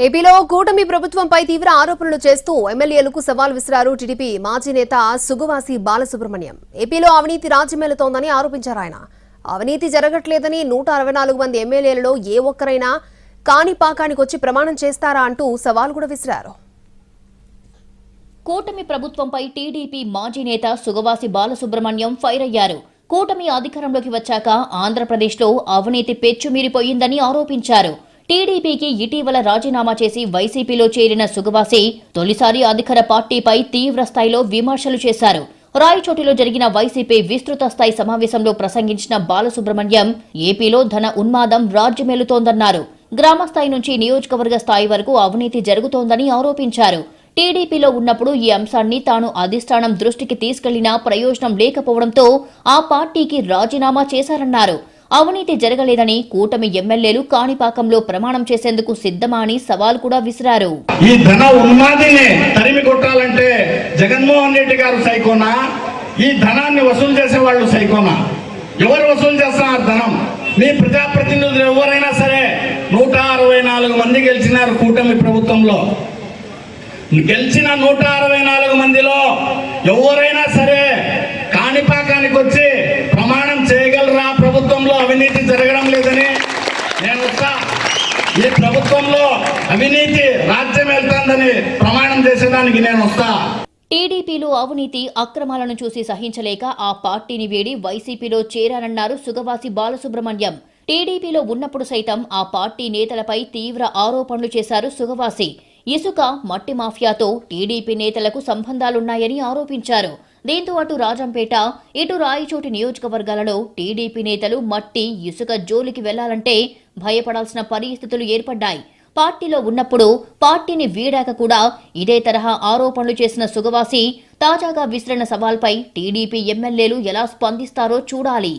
ఏపీలో కూటమి ప్రభుత్వంపై తీవ్ర ఆరోపణలు చేస్తూ ఎమ్మెల్యేలకు సవాల్ విసిరారు టీడీపీ మాజీ నేత సుగవాసి బాలసుబ్రహ్మణ్యం. ఏపీలో అవినీతి రాజ్యమేలుతోందని ఆరోపించారు ఆయన. అవినీతి జరగట్లేదని 164 మంది ఎమ్మెల్యేలలో ఏ ఒక్కరైనా కాణిపాకానికొచ్చి ప్రమాణం చేస్తారా అంటూ సవాల్ కూడా విసిరారు. కూటమి ప్రభుత్వంపై టీడీపీ మాజీ నేత సుగవాసి బాలసుబ్రహ్మణ్యం ఫైర్ అయ్యారు. కూటమి అధికారంలోకి వచ్చాక ఆంధ్రప్రదేశ్లో అవినీతి పెచ్చుమీరిపోయిందని ఆరోపించారు. టీడీపీకి ఇటీవల రాజీనామా చేసి వైసీపీలో చేరిన సుగవాసి తొలిసారి అధికార పార్టీపై తీవ్ర స్థాయిలో విమర్శలు చేశారు. రాయచోటిలో జరిగిన వైసీపీ విస్తృత స్థాయి సమావేశంలో ప్రసంగించిన బాలసుబ్రహ్మణ్యం ఏపీలో ధన ఉన్మాదం రాజ్యమేలుతోందన్నారు. గ్రామస్థాయి నుంచి నియోజకవర్గ స్థాయి వరకు అవినీతి జరుగుతోందని ఆరోపించారు. టీడీపీలో ఉన్నప్పుడు ఈ అంశాన్ని తాను అధిష్టానం దృష్టికి తీసుకెళ్లినా ప్రయోజనం లేకపోవడంతో ఆ పార్టీకి రాజీనామా చేశారన్నారు. అవినీతి జరగలేదని కూటమి ఎమ్మెల్యేలు కాణిపాకంలో ప్రమాణం చేసేందుకు సిద్ధమా అని సవాల్ కూడా విసిరారు. ఈ ధన ఉన్మాదిని తరిమి కొట్టాలంటే జగన్మోహన్ రెడ్డి గారు సైకోనా, ఈ ధనాన్ని వసూలు చేసే వాళ్ళు సైకోనా? ఎవరు వసూలు చేస్తున్నారు ధనం? మీ ప్రజాప్రతినిధులు ఎవరైనా సరే 164 మంది గెలిచినారు కూటమి ప్రభుత్వంలో. గెలిచిన 164 మందిలో ఎవరైనా సరే కాణిపాకానికి వచ్చి ప్రమాణం చేయగలరా ప్రభుత్వంలో అవినీతి జరగడం లేదని? నేను ఈ ప్రభుత్వంలో అవినీతి రాజ్యం వెళ్తుందని ప్రమాణం చేసేదానికి నేను వస్తా. టీడీపీలో అవినీతి అక్రమాలను చూసి సహించలేక ఆ పార్టీని వీడి వైసీపీలో చేరారన్నారు సుగవాసి బాలసుబ్రహ్మణ్యం. టీడీపీలో ఉన్నప్పుడు సైతం ఆ పార్టీ నేతలపై తీవ్ర ఆరోపణలు చేశారు సుగవాసి. ఇసుక, మట్టి మాఫియాతో టీడీపీ నేతలకు సంబంధాలున్నాయని ఆరోపించారు. దీంతో అటు రాజంపేట, ఇటు రాయచోటి నియోజకవర్గాలలో టీడీపీ నేతలు మట్టి, ఇసుక జోలికి వెళ్లాలంటే భయపడాల్సిన పరిస్థితులు ఏర్పడ్డాయి. పార్టీలో ఉన్నప్పుడు, పార్టీని వీడాక కూడా ఇదే తరహా ఆరోపణలు చేసిన సుగవాసి తాజాగా విసిరిన సవాల్పై టీడీపీ ఎమ్మెల్యేలు ఎలా స్పందిస్తారో చూడాలి.